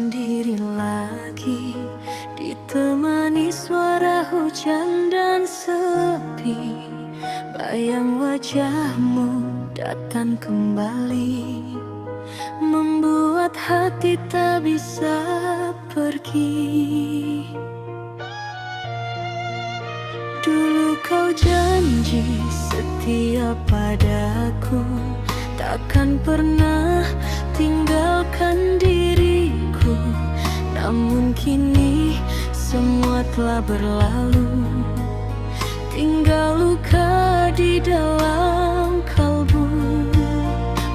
sendiri lagi, ditemani suara hujan dan sepi. Bayang wajahmu datang kembali, membuat hati tak bisa pergi. Dulu kau janji setia padaku, takkan pernah tinggalkan diriku. Namun kini semua telah berlalu, tinggal luka di dalam kalbu.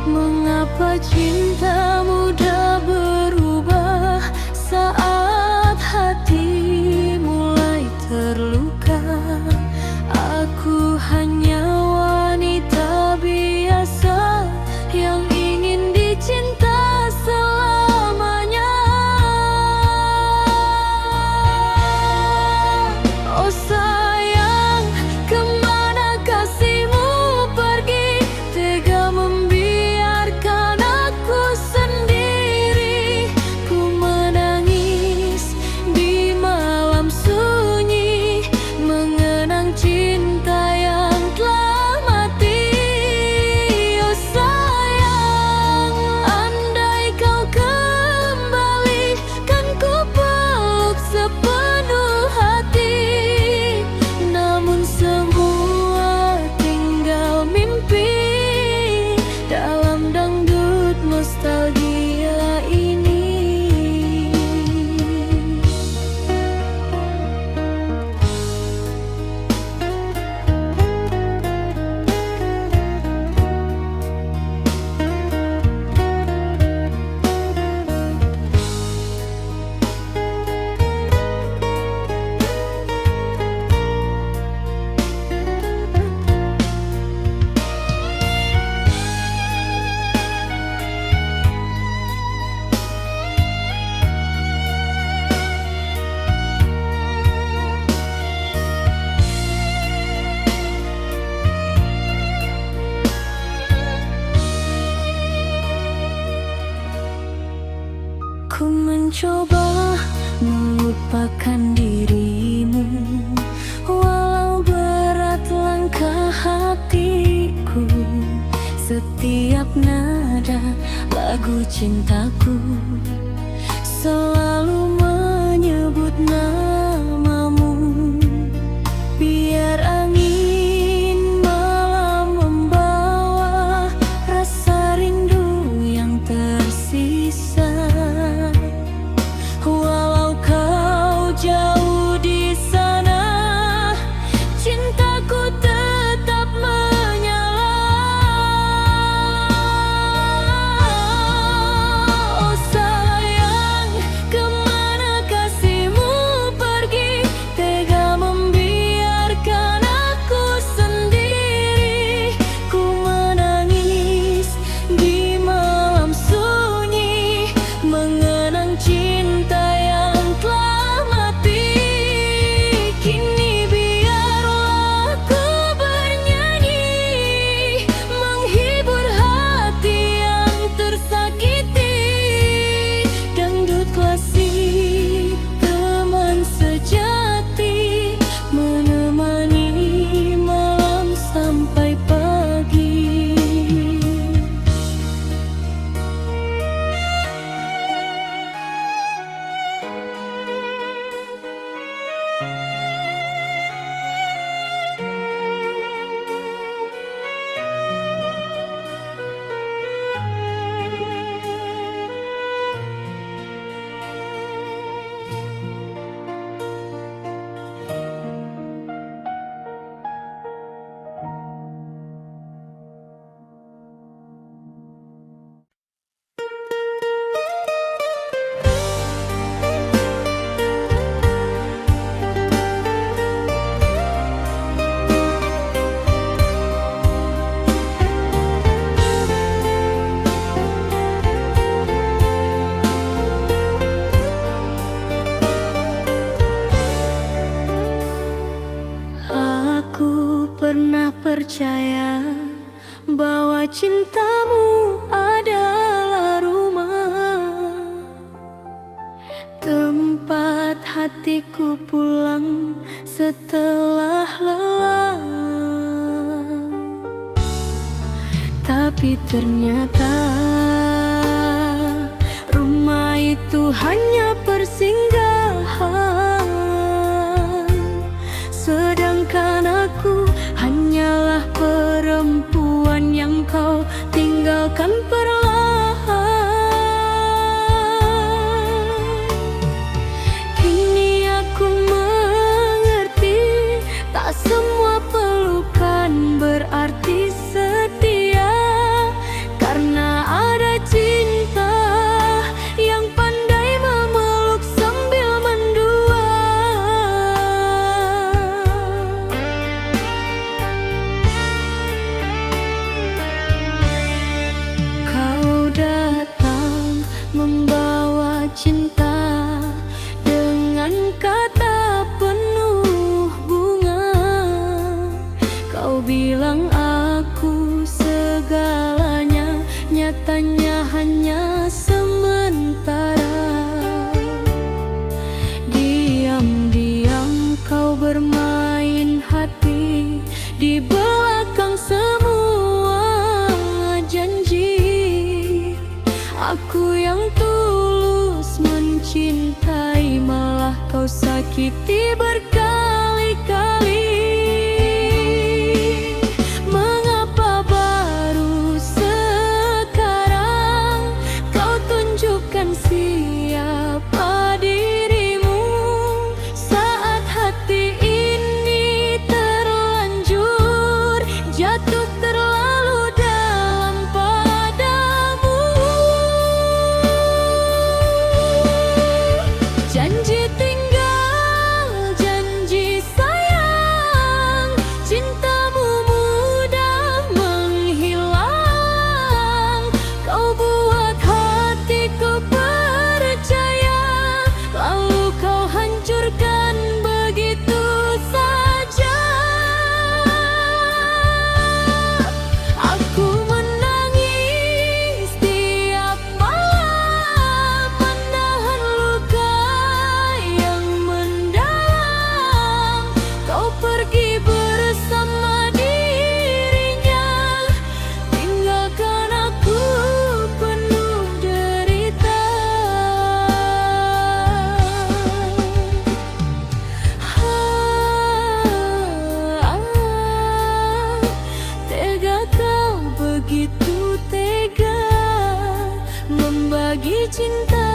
Mengapa cinta mudah berubah saat hati mulai terluka? Aku hanya wanita biasa yang ingin dicinta selamanya. Oh sayang, kemana kasihmu pergi? Tega membiarkan aku sendiri. Ku menangis di malam sunyi, mengenang cinta yang telah mati. Oh sayang, andai kau kembali, kan ku peluk sepenuh hati. Namun semua tinggal mimpi dalam dangdut nostalgia ini. Ku mencoba melupakan dirimu, walau berat langkah hatiku. Setiap nada lagu cintaku selalu menyebut namamu. Biar angin malam membawa rasa rindu yang tersisa. Walau kau jauh di sana, cintaku tetap menyala. Oh sayang, kemana kasihmu pergi? Tega membiarkan aku sendiri. Ku menangis di malam sunyi, mengenang cinta yang telah mati. Kini biarlah aku bernyanyi, menghibur hati yang tersakiti. Dangdut klasik, teman sejati, menemani malam sampai pagi. Pernah percaya bahwa cintamu adalah rumah tempat hatiku pulang setelah lelah. Tapi ternyata rumah itu hanya persinggahan, sedangkan aku hanyalah perempuan yang kau tinggalkan perlahan. Kini aku mengerti, tak semua pelukan berarti setia, karena ada cinta yang pandai memeluk sambil mendua. Kau datang membawa cinta dengan kata penuh bunga. Kau bilang aku segalanya, nyatanya hanya sementara. Diam-diam kau bermain hati di belakang semua janji. Aku yang tulus mencintai, malah kau sakiti berkali-kali. Mengapa baru sekarang kau tunjukkan siapa dirimu, saat hati ini terlanjur jatuh terlalu dalam padamu. Janji tinggal, janji sayang, cintamu mudah menghilang. Kau buat hatiku percaya, lalu kau hancurkan begitu saja. Aku menangis tiap malam, menahan luka yang mendalam. Kau pergi bersama dirinya, tinggalkan aku penuh derita. Tega kau, begitu tega membagi cinta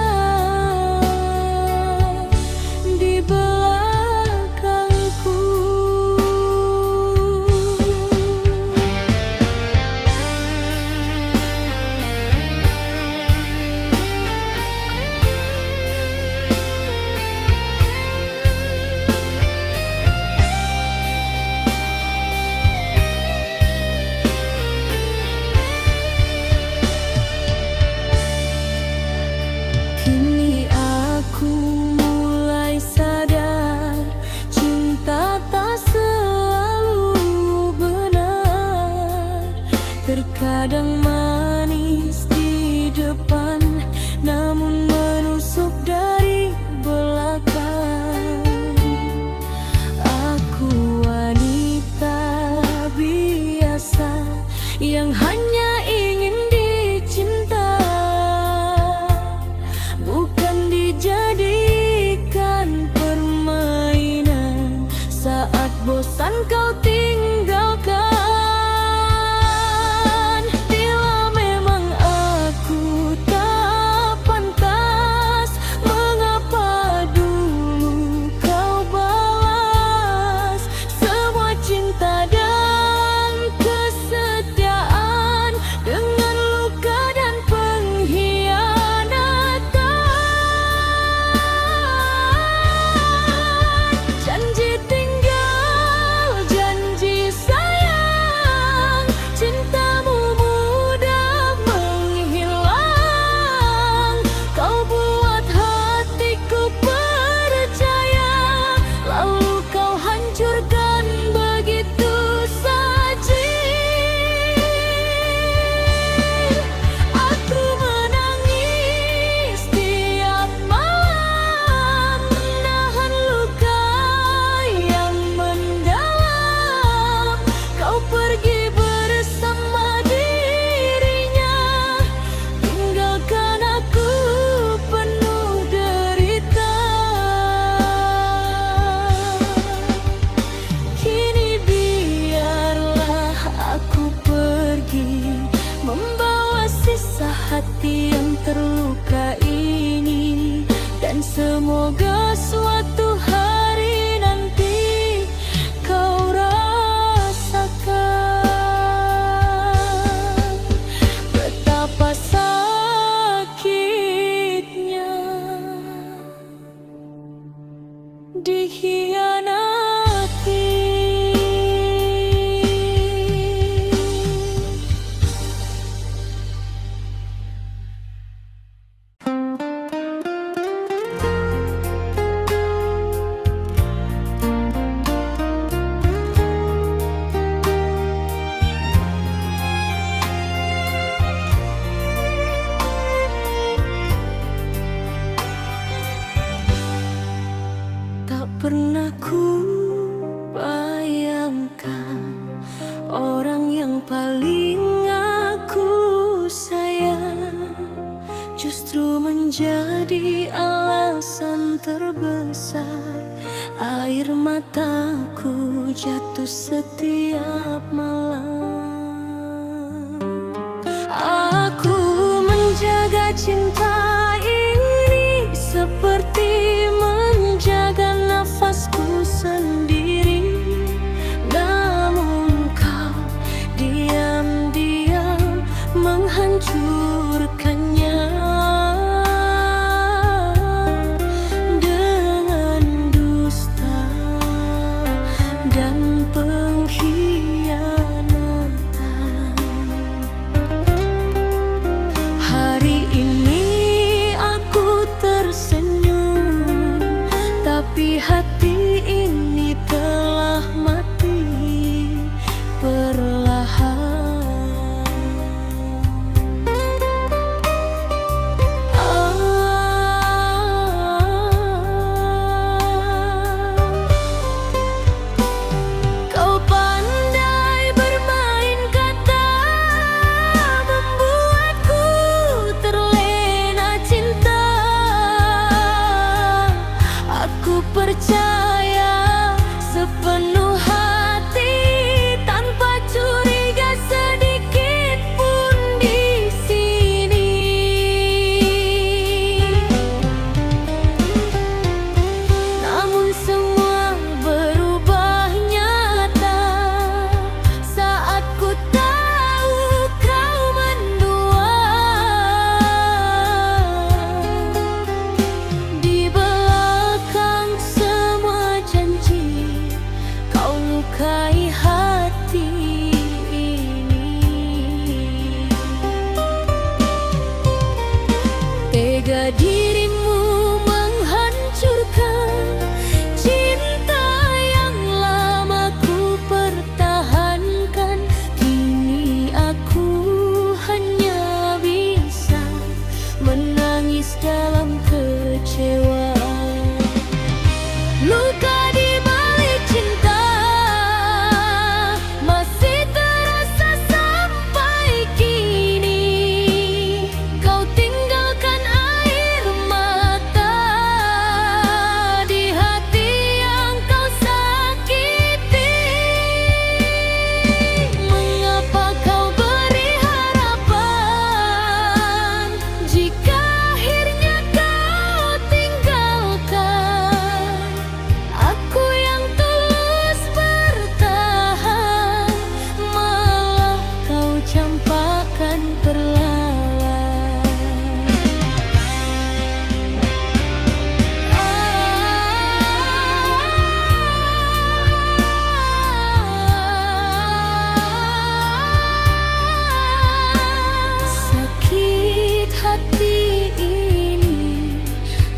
di belakangku. Kini aku mulai sadar, cinta tak selalu benar. Terkadang manis di depan, namun menusuk dari belakang. Aku wanita biasa yang hanya ingin dicinta, bukan dijadikan permainan saat bosan kau tinggalkan. Bila memang aku tak pantas, mengapa dulu kau balas semua cinta dan kesetiaan dengan luka dan pengkhianatan. Janji tinggal, Semoga suatu hari nanti kau rasakan betapa sakitnya dikhianati. Tak pernah ku bayangkan orang yang paling aku sayang justru menjadi alasan terbesar air mataku jatuh setiap malam. Aku menjaga cinta ini seperti menjaga nafasku sendiri, namun kau diam-diam menghancurkannya dengan dusta dan pengkhianatan. Hari ini aku tersenyum, tapi hati ini telah mati perlahan. Kau pandai bermain kata, membuatku terlena cinta. Aku percaya sepenuh hati tanpa curiga sedikit pun di sini. Namun semua berubah nyata saat ku tahu kau mendua. Di belakang semua janji kau lukai hati ini. Tega dirimu menghancurkan cinta yang lama ku pertahankan. Kini aku hanya bisa menangis dalam kecewaan. Luka di balik cinta masih terasa sampai kini. Kau tinggalkan air mata di hati yang kau sakiti. Mengapa kau beri harapan jika akhirnya kau tinggalkan? Aku yang tulus bertahan, malah kau campakkan perlahan. Sakit hati ini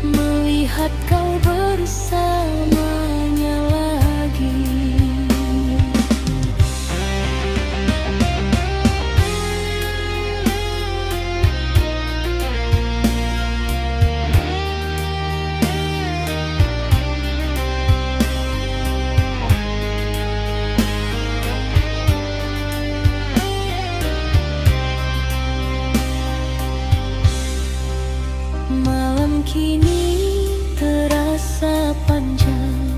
melihat kau bersamanya lagi. Malam kini terasa panjang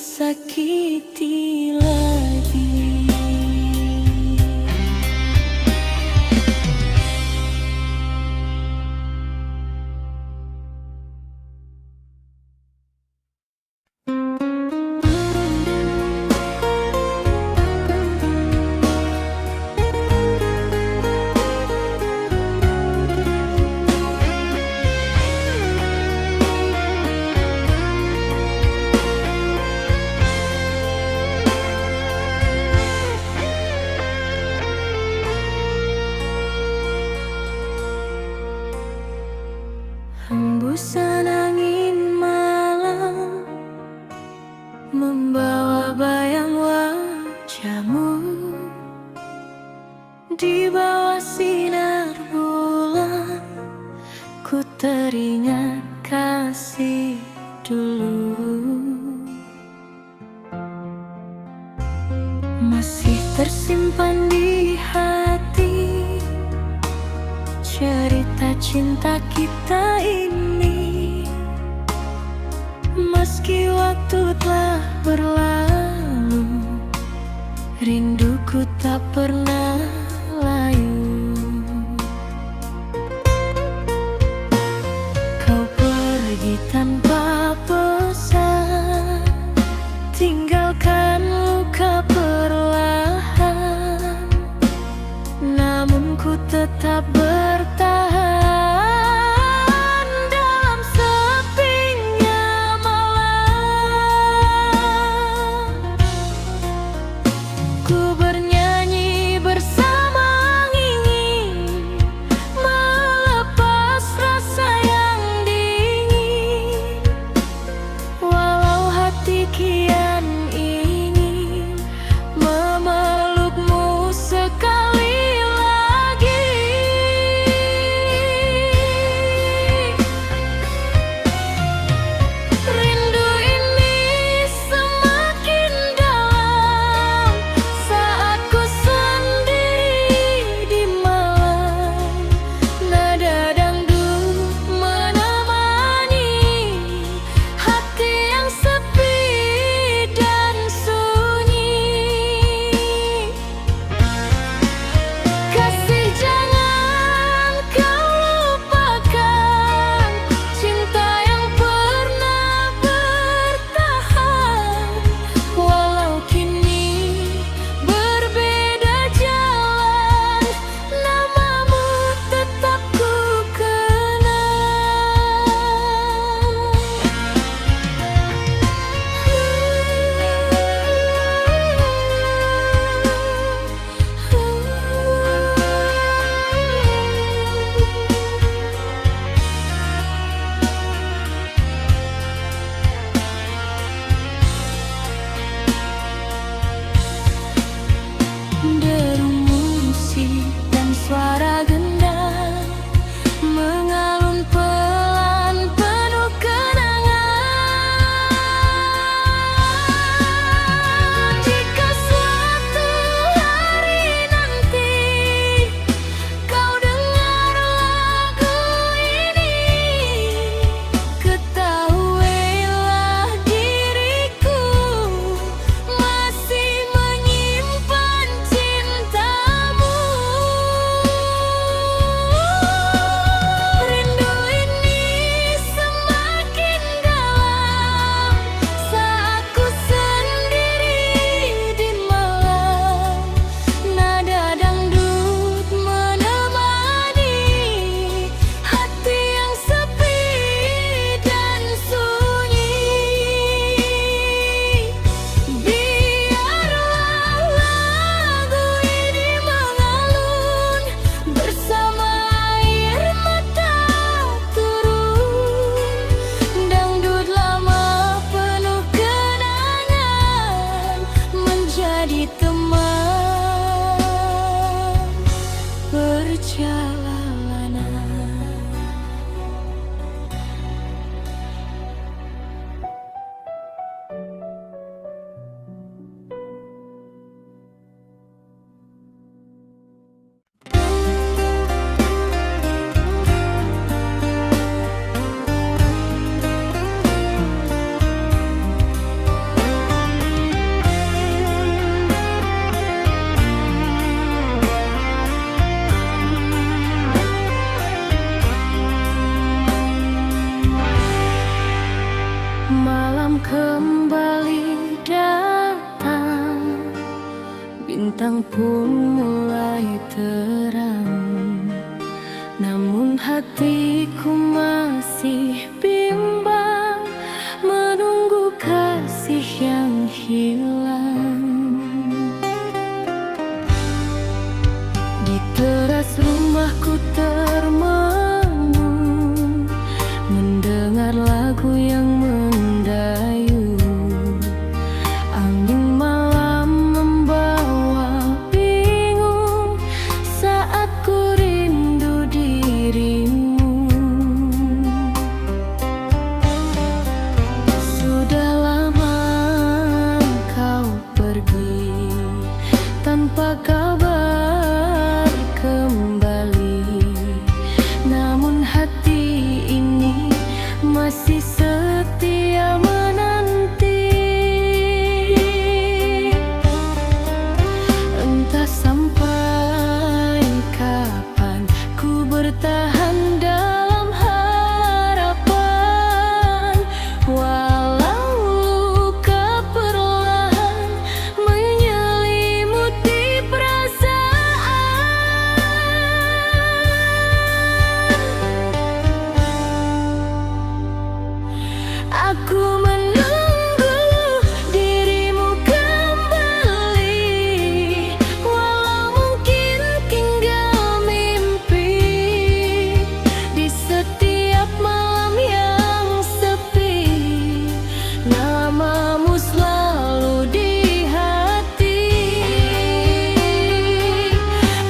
disakiti lagi. Hembusan angin malam membawa bayang wajahmu di bawah sinar bulan. Ku teringat kasih dulu, masih tersimpan di hati cerita cinta kita ini. Meski waktu telah berlalu, rinduku tak pernah layu. Kau pergi tanpa pesan, tinggalkan luka perlahan. Namun ku tetap bertahan dalam sepinya malam. Ku bernyanyi bersama angin, melepas rasa yang dingin. Walau hati kian ingin memelukmu sekali lagi. Bintang pun mulai terang, namun hatiku masih bimbang, menunggu kasih yang hilang. Di teras rumahku termenung, mendengar lagu yang mendayu. Angin malam membawa bingung saat ku rindu dirimu. Sudah lama kau pergi tanpa kabar kembali, namun hati ini masih setia menanti. Entah sampai kapan ku bertahan dalam harapan, walau luka perlahan menyelimuti perasaan. Aku menunggu dirimu kembali, walau mungkin tinggal mimpi. Di setiap malam yang sepi, namamu selalu di hati.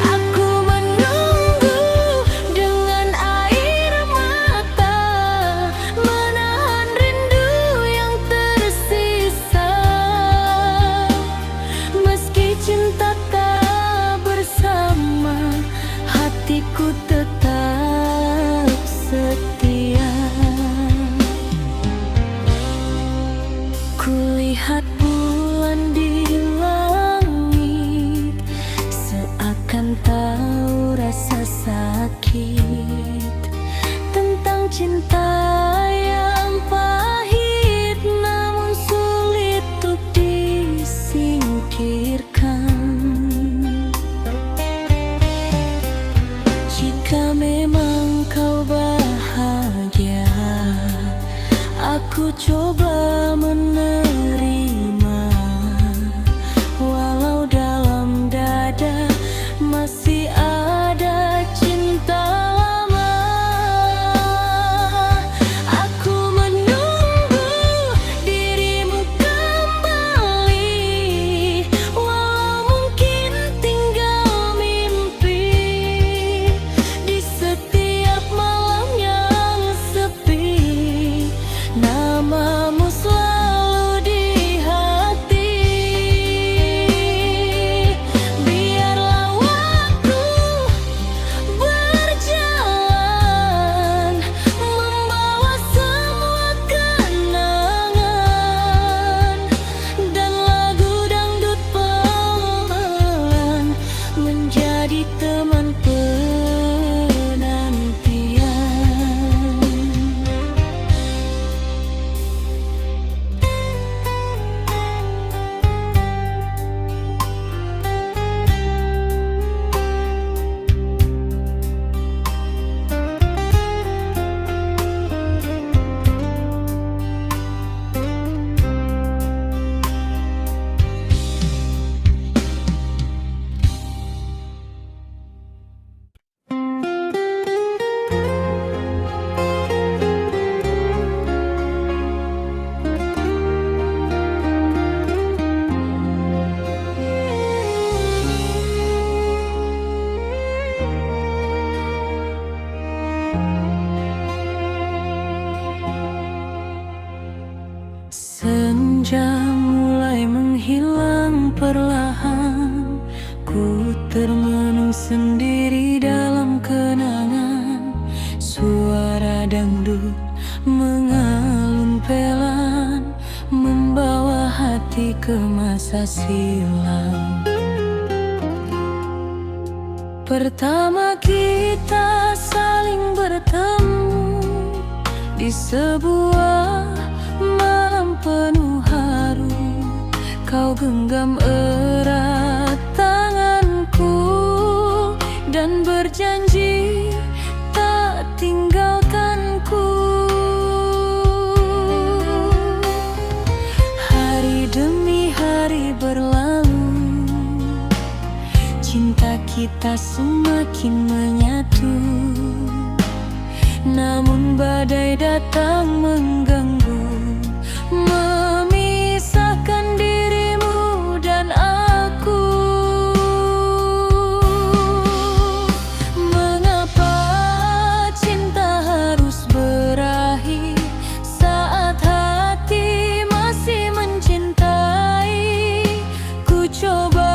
Aku menunggu dengan air mata, menahan rindu yang tersisa. Meski cinta tak bersama, hatiku tetap setia. Kulihat bulan di langit, seakan tahu rasa sakit tentang cinta yang pahit, namun sulit untuk disingkirkan. Jika memang kau bahagia, aku coba menerima, walau dalam dada masih ada cinta lama. Aku menunggu dirimu kembali, walau mungkin tinggal mimpi. Di setiap malam yang sepi, namamu selalu di hati. Biarlah waktu berjalan, membawa semua kenangan, dan lagu dangdut pelan menjadi teman penantian. Senja mulai menghilang perlahan, ku termenung sendiri dalam kenangan. Suara dangdut mengalun pelan, membawa hati ke masa silam. Pertama kita saling bertemu di sebuah malam penuh haru. Kau genggam erat dan berjanji tak tinggalkanku. Hari demi hari berlalu, cinta kita semakin menyatu. Namun badai datang mengganggu, memisahkan dirimu dan aku. Mengapa cinta harus berakhir saat hati masih mencintai? Ku coba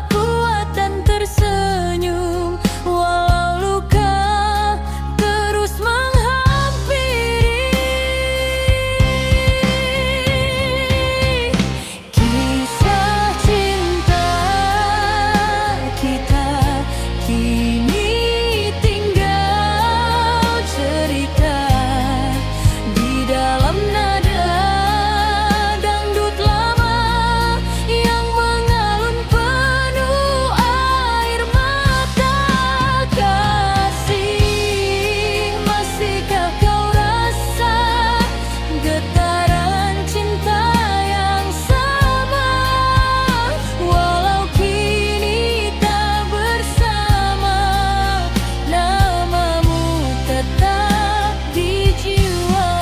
kuat dan tersenyum walau luka terus menghampiri. Kisah cinta kita kini tinggal cerita di dalam nada dangdut lama yang mengalun penuh air mata. Kasih, masihkah kau rasa getaran cinta yang sama? Walau kini tak bersama, namamu tetap di jiwa.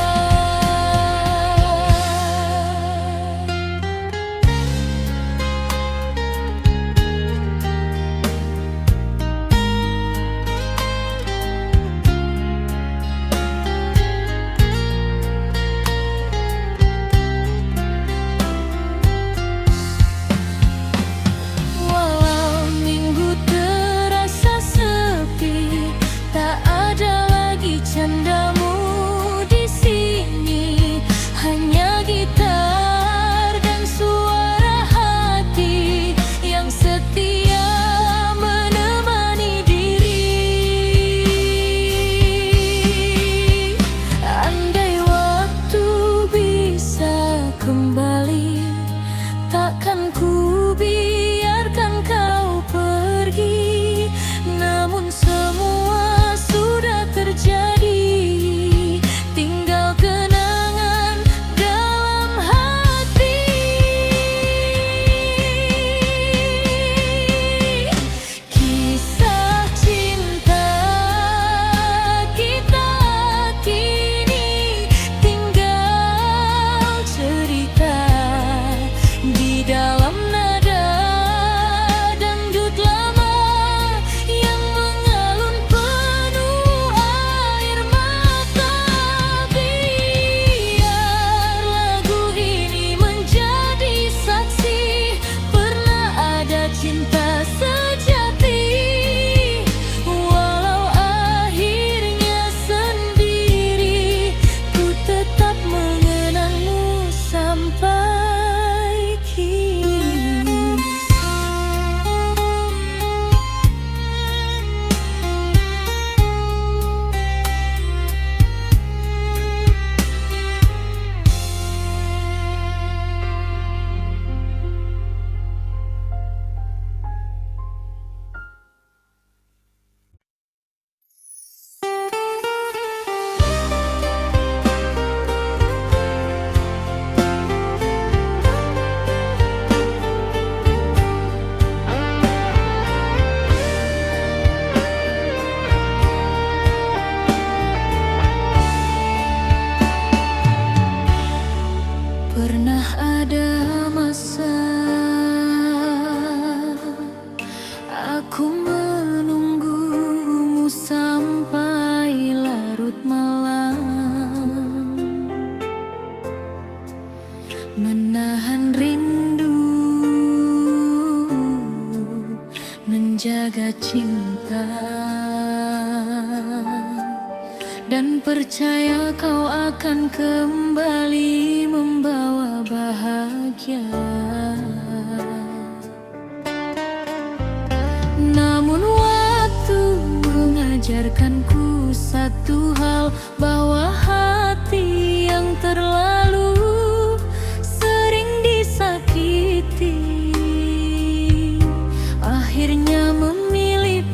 Walau minggu terasa sepi, tak ada lagi candamu di sini. Hanya gitar dan suara hati yang setia menemani diri. Andai waktu bisa kembali, takkan ku biarkan kau pergi. Namun semua sudah terjadi, tinggal kenangan dalam hati. Kisah cinta kita kini tinggal cerita di dalam nada dangdut lama yang mengalun penuh air mata. Biar lagu ini menjadi saksi pernah ada cinta sejati. Walau akhirnya sendiri, ku tetap mengenangmu sampai kini. Pernah ada masa aku menunggumu sampai larut malam, menahan rindu, menjaga cinta, dan percaya kau akan kembali membawa bahagia. Namun waktu mengajarkanku satu hal, bahwa hati yang terlalu sering disakiti akhirnya memilih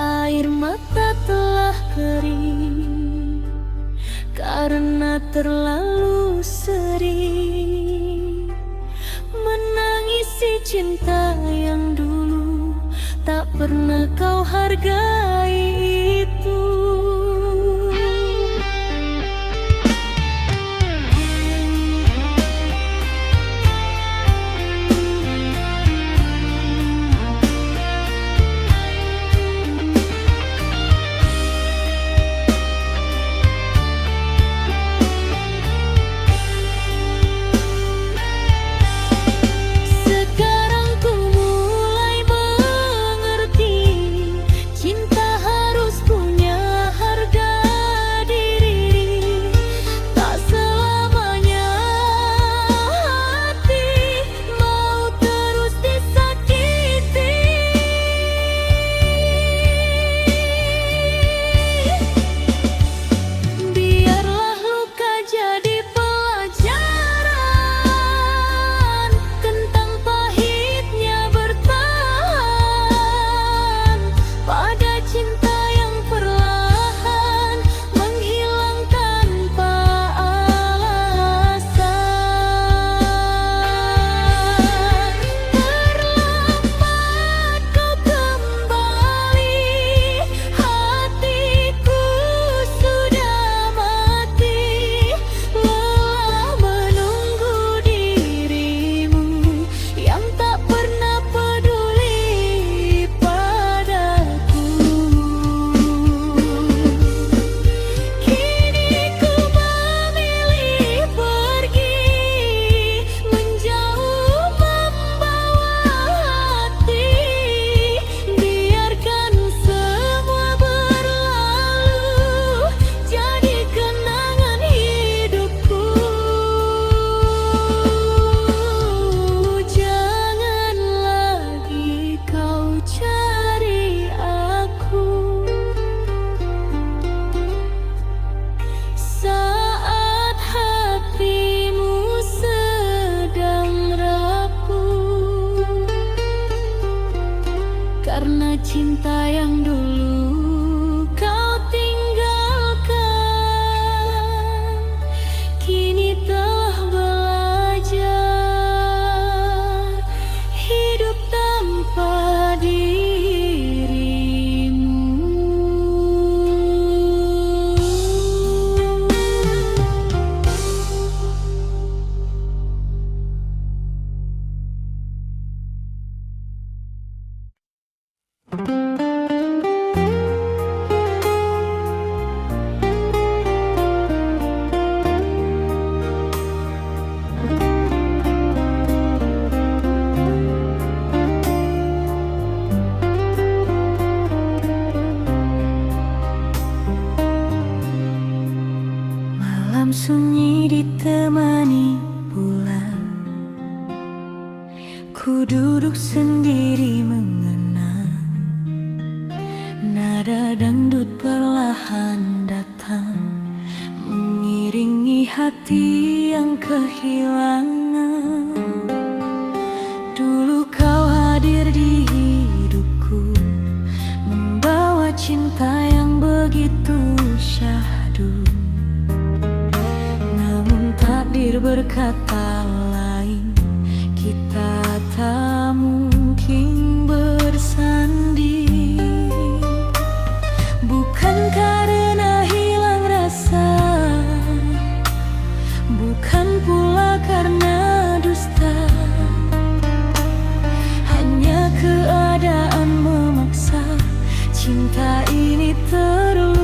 Air mata telah kering karena terlalu sering menangisi cinta yang dulu tak pernah kau hargai itu. Karena cinta yang dulu kau tinggalkan, kini telah belajar hidup tanpa dirimu. Malam sunyi ditemani bulan, ku duduk sendiri mengenang nada dangdut perlahan datang, mengiringi hati yang kehilangan. Dulu kau hadir di hidupku, membawa cinta yang begitu syahdu. Takdir berkata lain, kita tak mungkin bersanding. Bukan karena hilang rasa, bukan pula karena dusta, hanya keadaan memaksa cinta ini terluka.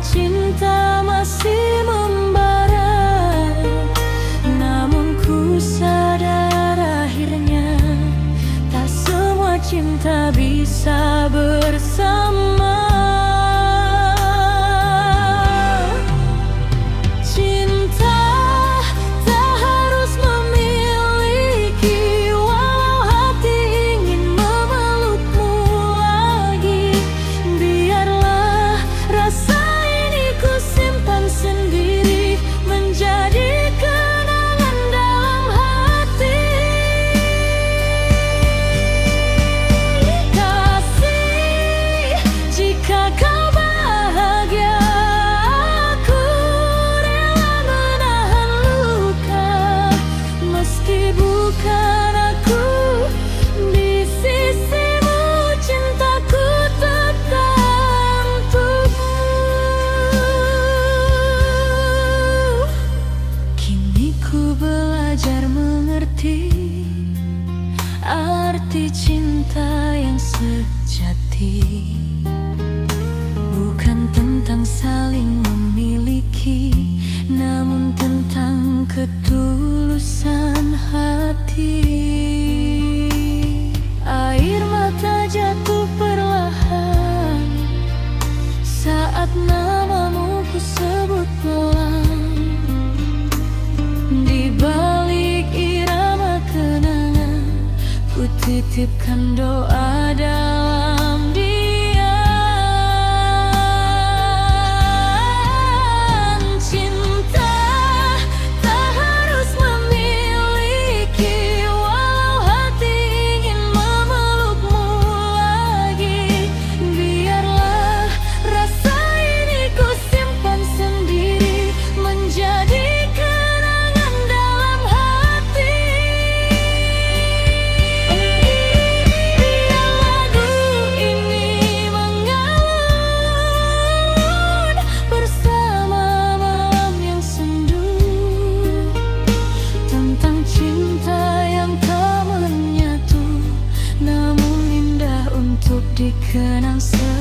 Cinta masih membara, namun ku sadar akhirnya tak semua cinta bisa bersama. Cinta tak hati, bukan tentang saling memiliki, namun tentang ketulusan hati. Air mata jatuh perlahan saat namamu ku sebut pelan. Di balik irama kenangan, ku titipkan doa dalam diam. Cinta tak harus memiliki, walau hati ingin memelukmu lagi. Biarlah rasa ini ku simpan sendiri, menjadi kenangan dalam hati. Biar lagu ini mengalun bersama malam yang sendu, tentang cinta yang tak menyatu, namun indah untuk dikenang selalu.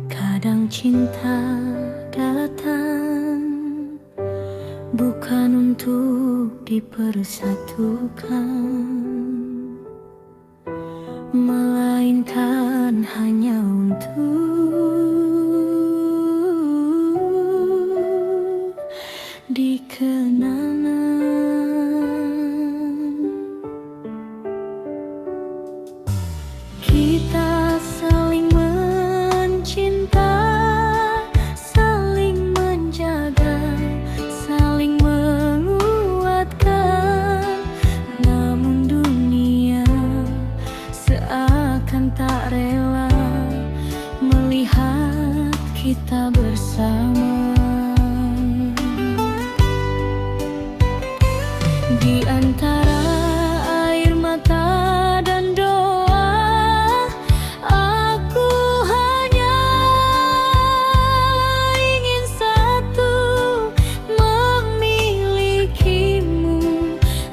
Kadang cinta datang bukan untuk dipersatukan, melainkan hanya untuk dikenang. Kita saling mencinta, saling menjaga, saling menguatkan. Namun dunia seakan tak rela melihat kita bersama. Di antara air mata dan doa, aku hanya ingin satu, memilikimu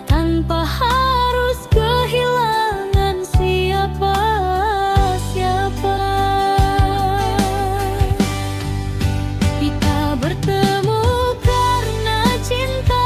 tanpa harus kehilangan siapa-siapa. Kita bertemu karena cinta,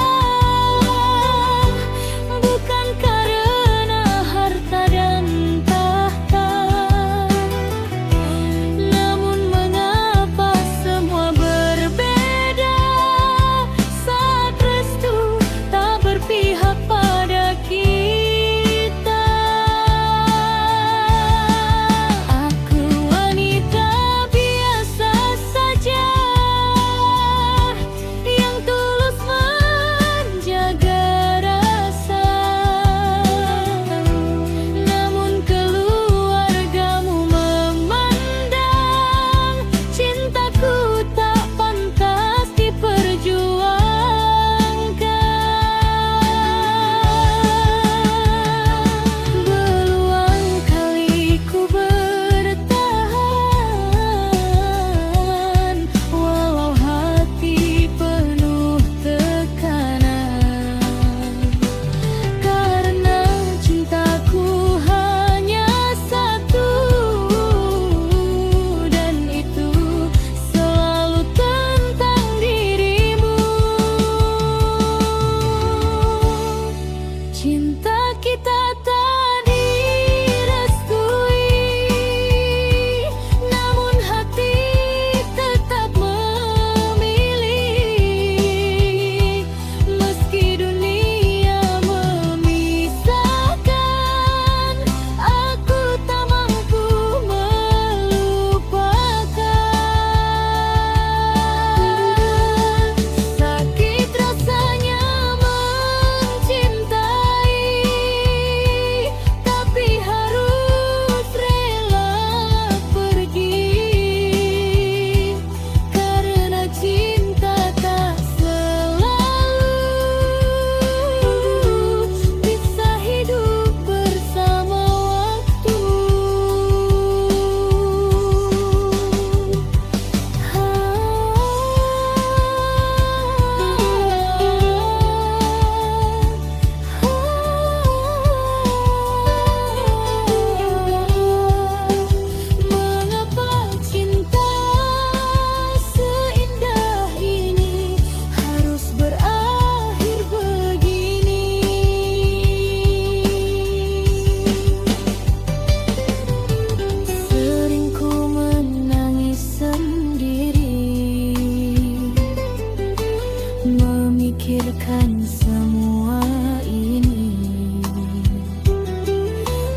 semua ini.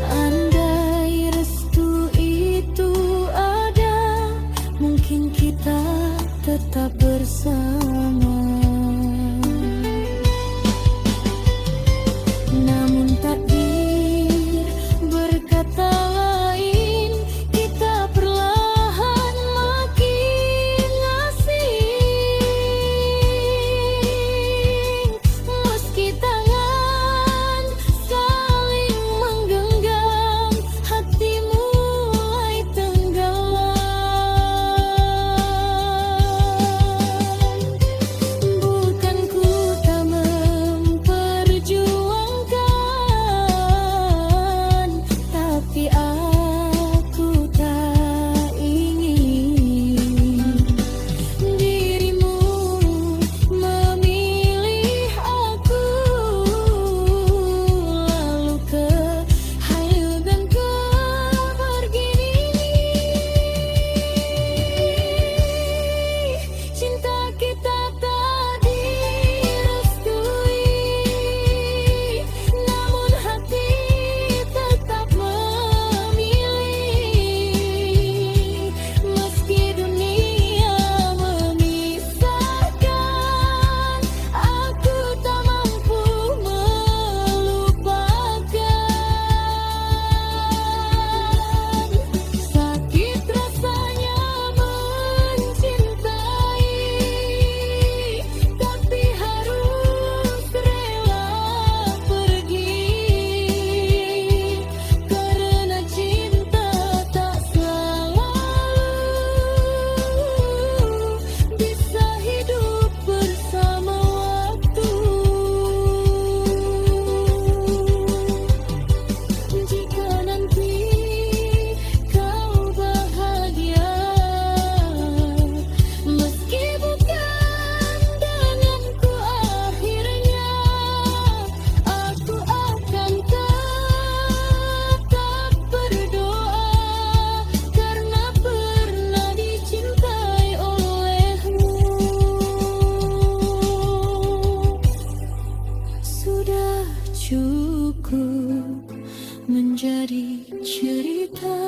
Andai restu itu ada, mungkin kita tetap bersama. Namun takdir berkata lain, kita perlahan makin asing. Meski tangan saling menggenggam, hati mulai tenggelam. Bukan ku tak memperjuangkan, tapi aku tak ingin dirimu memilih aku, lalu kehayutan kepergian ini. Cinta kita tak direstui, namun hati tetap memilih. Meski dunia memisahkan, aku tak mampu melupakan. Sakit rasanya mencintai, tapi harus rela pergi, karena cinta tak selalu bisa hidup bersama waktu. Jika nanti kau bahagia, meski bukan denganku akhirnya, aku akan tetap berdoa karena pernah dicintai olehmu. Sudah cukup menjadi cerita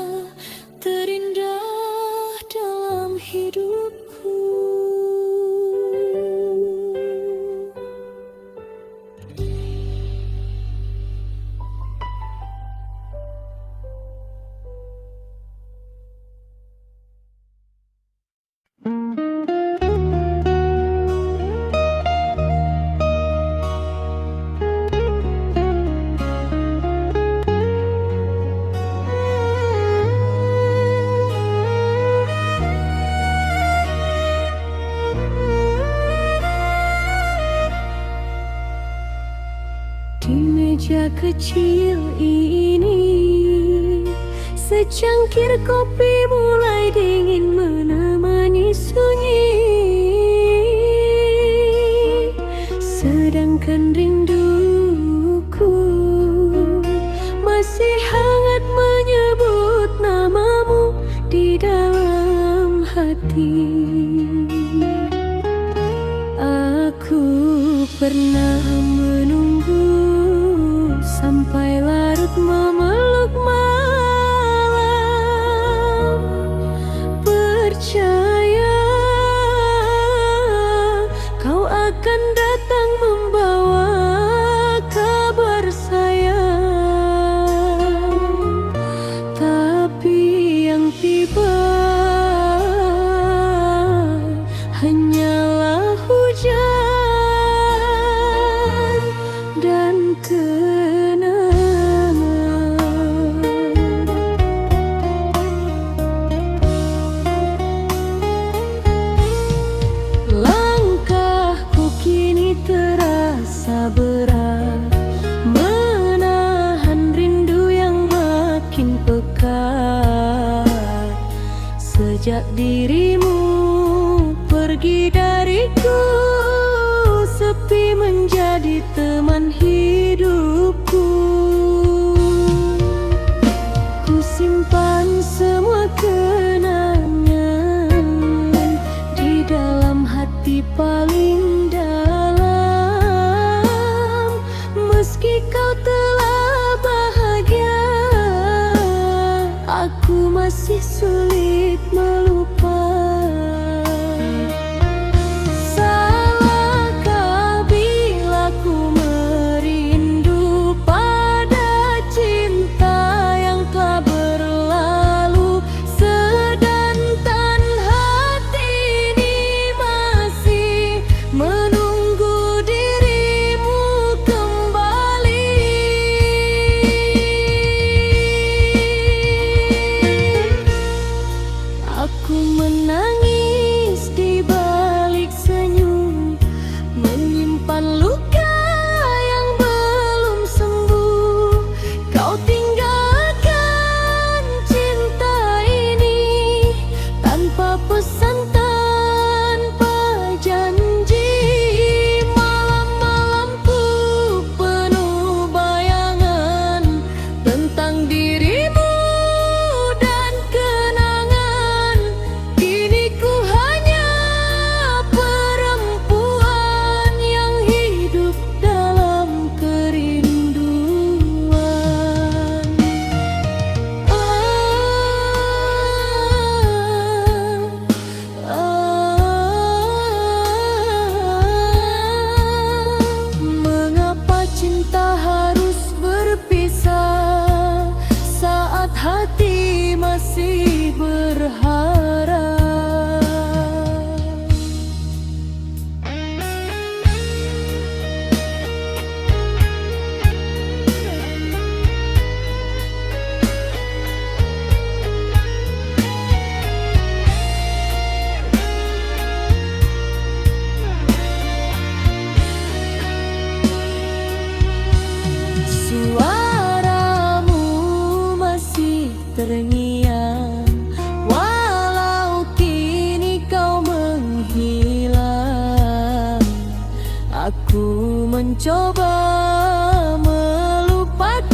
terindah dalam hidupku. Di meja kecil ini, secangkir kopi mulai dingin menemani sunyi, sedangkan rinduku masih hangat menyebut namamu di dalam hati. Aku pernah menunggu sampai larut memeluk malam, percaya kau akan datang membawa kabar sayang. Tapi yang tiba hanyalah hujan dan kenangan. Langkahku kini terasa berat, menahan rindu yang makin pekat. Sejak dirimu pergi dariku, sepi menjadi teman hidupku. Ku simpan semua kenangan di dalam hati paling dalam. masih sulit melupa. Salahkah bila ku merindu pada cinta yang telah berlalu, sedangkan hati ini masih menunggu dirimu kembali. Aku menangis di balik senyum, menyimpan luka yang belum sembuh. Kau tinggalkan cinta ini tanpa pesan, tanpa janji. Malam-malamku penuh bayangan tentang dirimu dan kenangan. Kini ku hanya perempuan yang hidup dalam kerinduan. Mengapa cinta harus berpisah saat hati masih berharap? Suaramu masih terngiang, walau kini kau menghilang. Aku mencoba melupakan,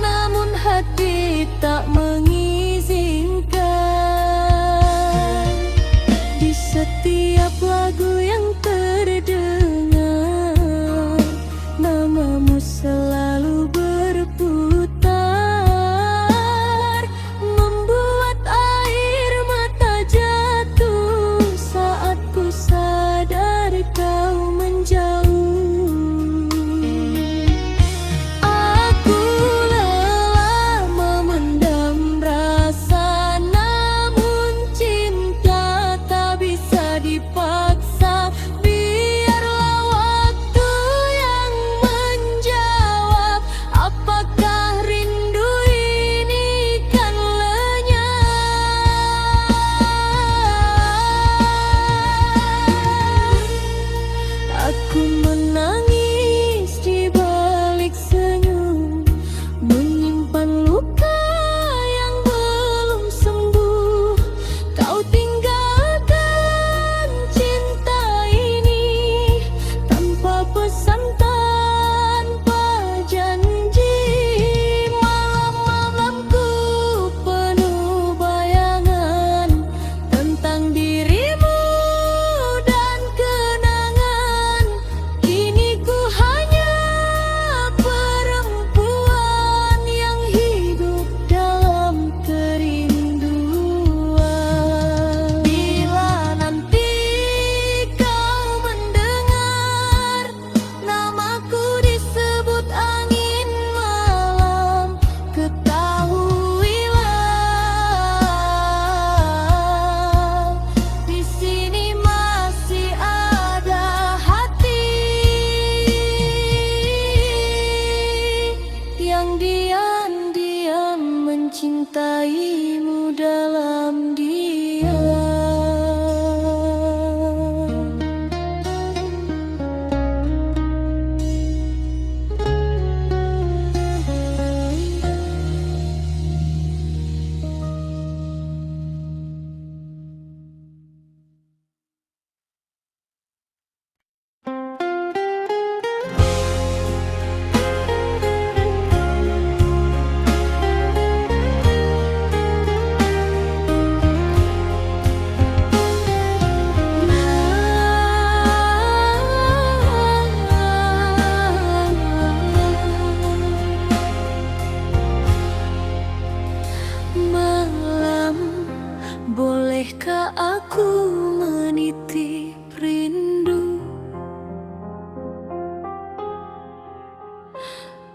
namun hati tak mengizinkan. Di setiap lagu yang terdengar, namamu selalu berputar, membuat air mata jatuh saat ku sadar kau menjauh.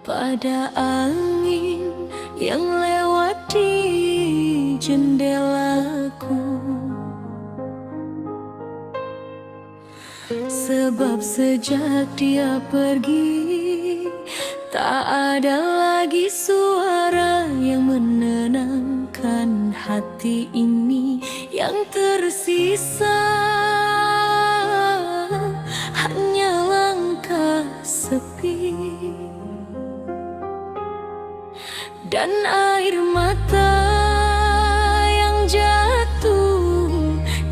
pada angin yang lewat di jendelaku. Sebab sejak dia pergi, tak ada lagi suara yang menenangkan hati ini. Yang tersisa hanya langkah sepi dan air mata yang jatuh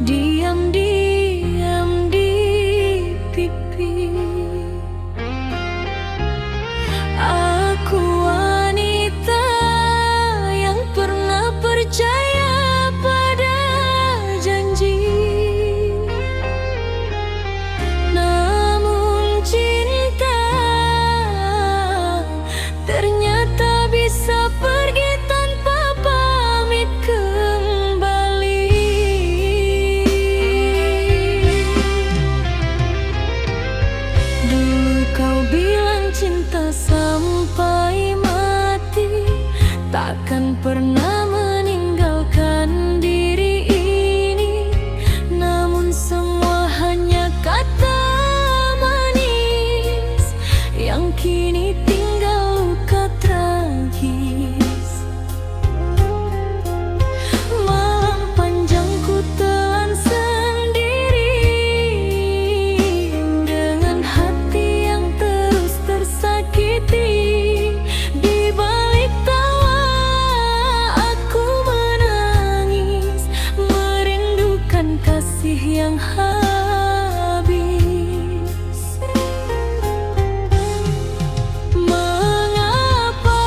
diam-diam di pipi. Aku wanita yang pernah percaya pada janji, namun cinta ternyata bisa pergi tanpa pamit kembali. Dulu kau bilang cinta sampai mati, takkan pernah meninggalkan diri ini. Namun semua hanya kata manis yang kini tinggal luka tragis. Malam panjang ku telan sendiri dengan hati yang terus tersakiti. Di balik tawa aku menangis, merindukan kasih yang habis. Mengapa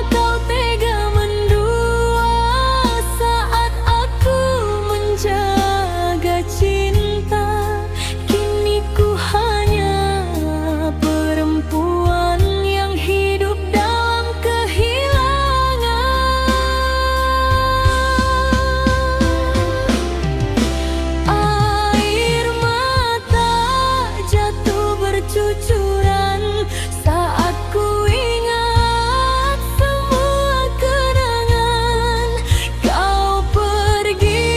kau tega mendua saat aku menjaga cinta? Kini ku hanya perempuan yang hidup dalam kehilangan. Air mata jatuh bercucuran saat ku ingat semua kenangan. Kau pergi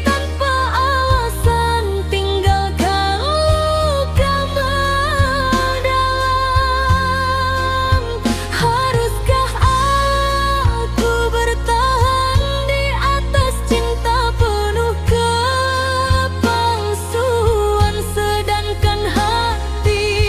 tanpa alasan, tinggalkan luka mendalam. Haruskah aku bertahan di atas cinta penuh kepalsuan, sedangkan hati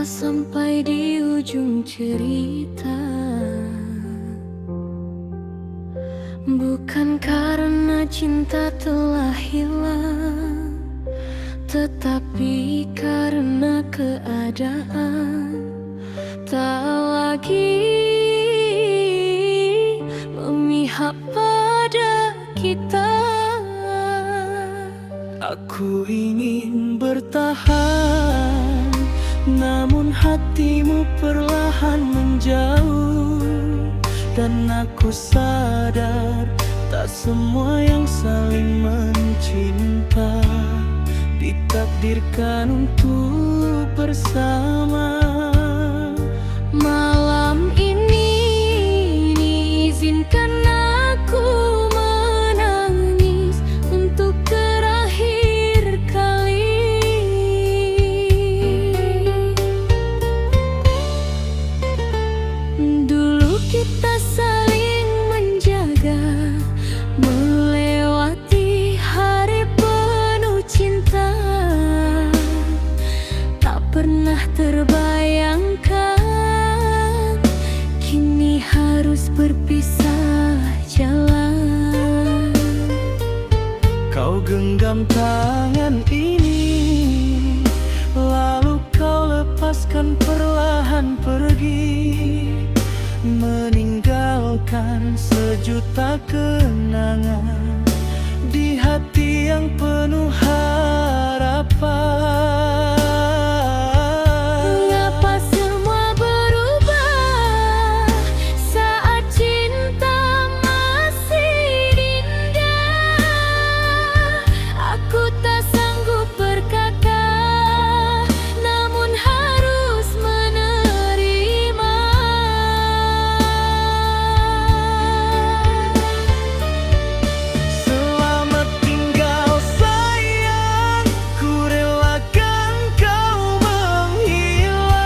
sampai di ujung cerita. Bukan karena cinta telah hilang, tetapi karena keadaan tak lagi memihak pada kita. Aku ingin bertahan, namun hatimu perlahan menjauh. Dan aku sadar tak semua yang saling mencinta ditakdirkan untuk bersama. Malam ini izinkan aku menangis untuk terakhir kali. Dulu kita saling menjaga, melewati hari penuh cinta. Tak pernah terbayangkan kini harus berpisah jalan. Kau genggam tangan ini, lalu kau lepaskan perlahan pergi, meninggalkan sejuta kenangan di hati yang penuh harapan. Mengapa semua berubah saat cinta masih indah? Aku tak sanggup berkata, namun harus menerima. Selamat tinggal sayang, ku relakan kau menghilang.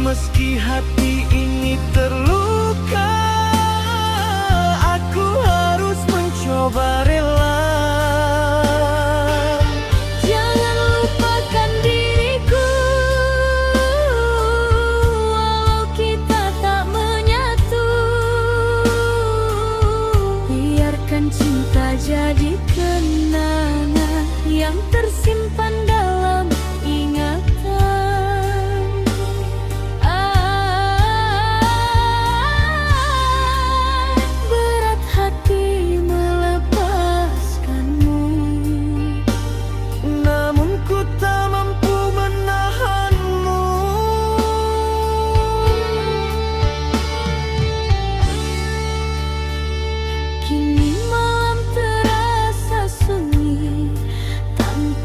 Meski hati ini terluka, aku harus mencoba rela. Jangan lupakan diriku, walau kita tak menyatu. Biarkan cinta jadi kenangan yang tersimpan dalam ingatan. Berat hati melepaskanmu, Namun ku tak mampu menahanmu. kini malam terasa sunyi tanpa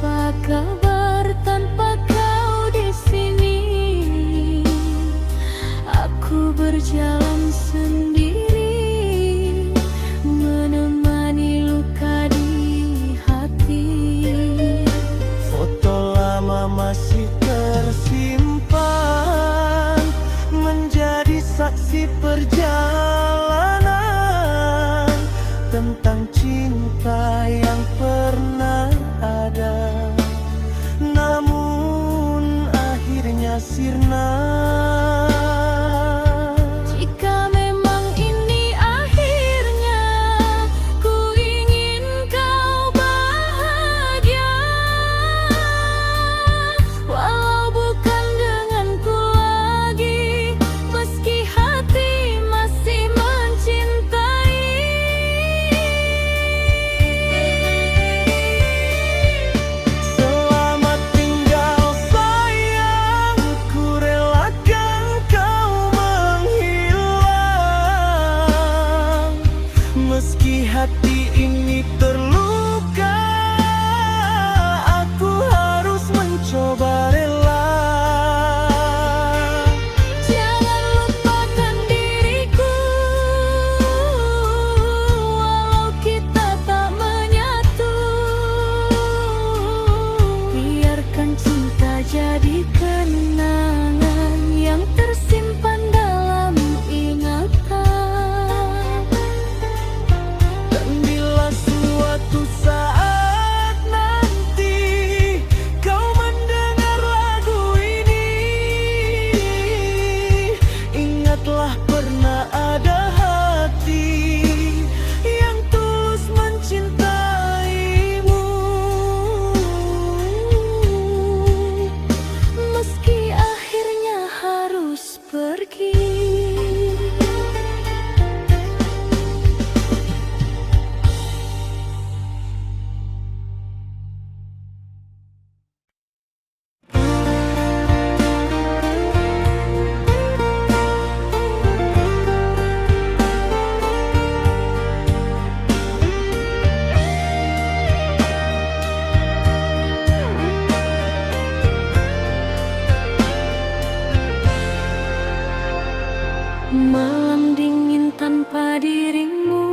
Malam dingin tanpa dirimu,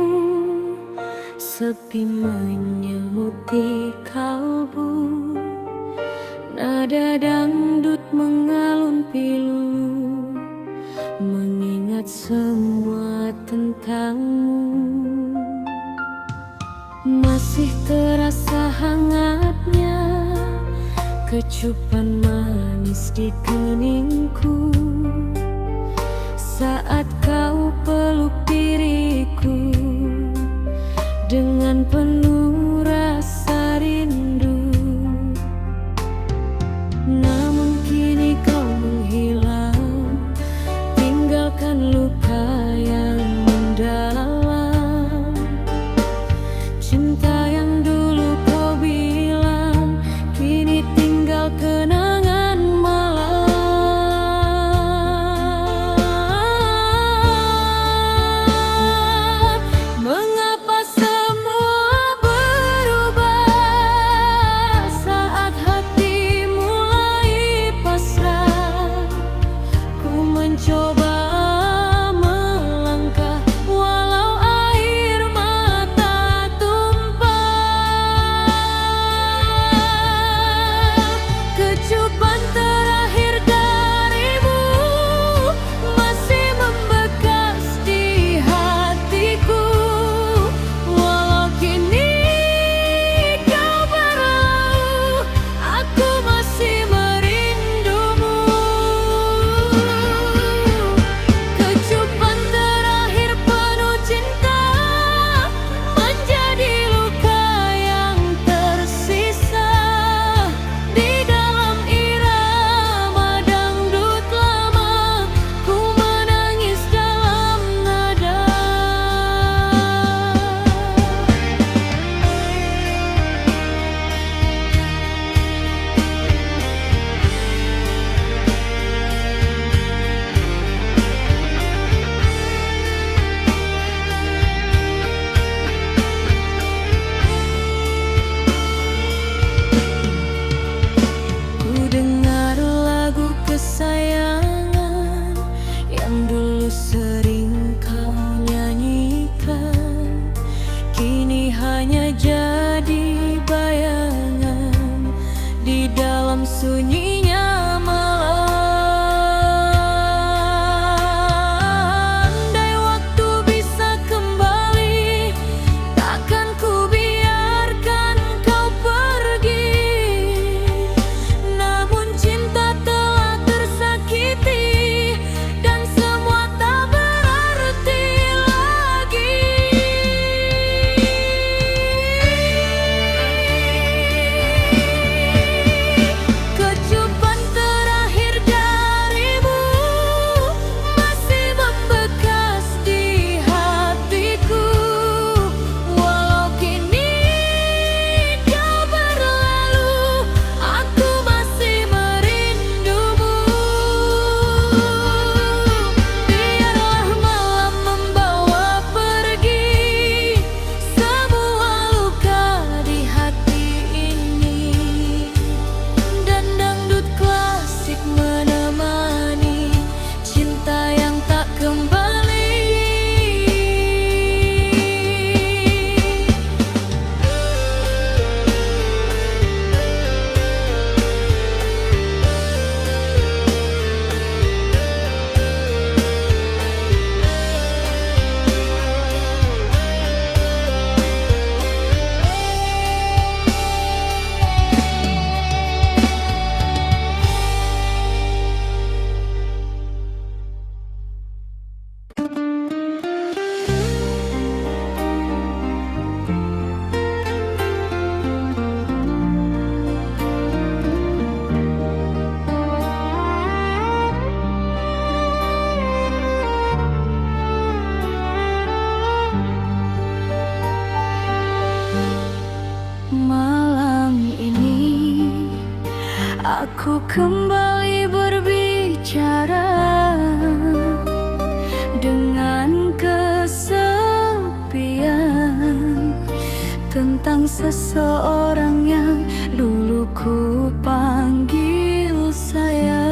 sepi menyelimuti kalbu. Nada dangdut mengalun pilu, mengingat semua tentangmu. Masih terasa hangatnya kecupan manis di keningku saat kau peluk diriku dengan penuh rasa rindu. Namun kini kau menghilang, tinggalkan luka yang mendalam. Cinta yang dulu kau bilang, kini tinggal kenangan malam. Mengapa semua berubah saat hati mulai pasrah? Ku mencoba melangkah walau air mata tumpah. Kecupan terakhir darimu masih membekas di hatiku. Walau kini kau berlalu, aku masih merindumu. Kecupan terakhir penuh cinta menjadi luka yang tersisa di dalam irama dangdut lama. Ku menangis dalam nada. Ku dengar lagu kesayangan yang dulu sering kau nyanyikan, kini hanya jadi bayangan di dalam sunyinya malam. Andai waktu bisa kembali, takkan ku biarkan kau pergi. Namun cinta telah tersakiti dan semua tak berarti lagi. Kecupan terakhir darimu masih membekas di hatiku. Walau kini kau berlalu, aku masih merindumu. Biarlah malam membawa pergi semua luka di hati ini, dan dangdut klasik menemani cinta yang tak kembali. Malam ini aku kembali berbicara dengan kesepian tentang seseorang yang dulu ku panggil sayang.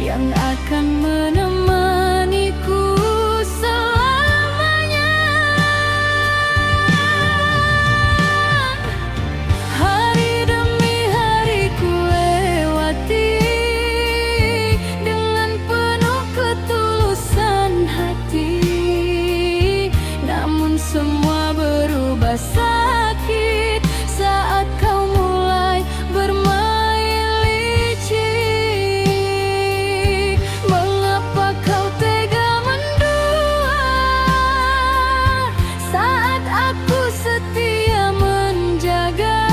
yang akan menemaniku selamanya. Hari demi hari ku lewati dengan penuh ketulusan hati, namun semua berubah sakit saat kau mulai bermain licik. Mengapa kau tega mendua saat aku setia menjaga?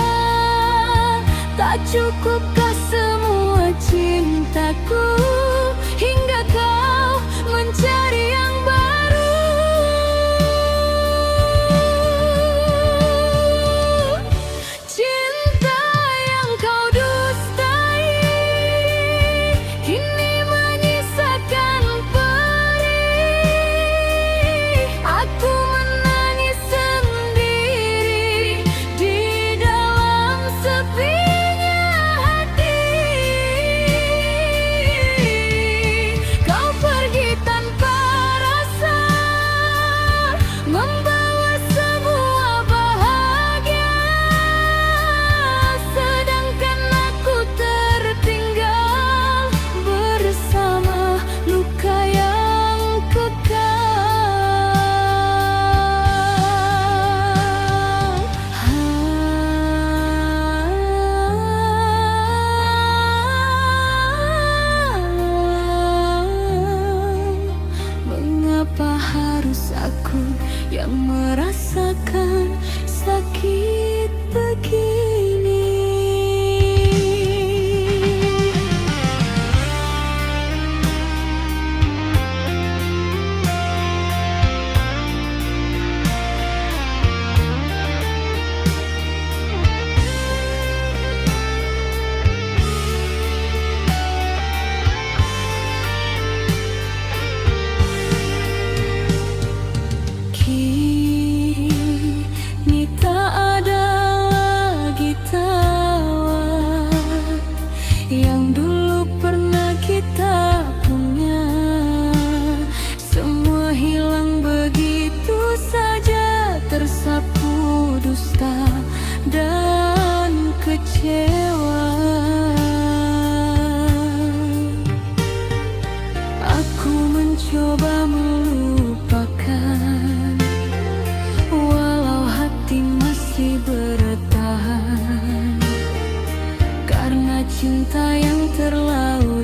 Tak cukupkah semua cintaku hingga kau mencari yang baru? Cinta yang kau dustai kini menyisakan perih. Aku menangis sendiri di dalam sepinya hati. Kau pergi tanpa rasa, membawa semua bahagia, sedangkan aku tertinggal bersama luka yang kekal. Mengapa harus aku yang merasakan sakit begini? Kini tak ada lagi tawa yang dulu pernah kita punya. Semua hilang begitu saja, tersapu dusta dan kecewa. Aku mencoba melupakan, walau hati masih bertahan, karena cinta yang terlalu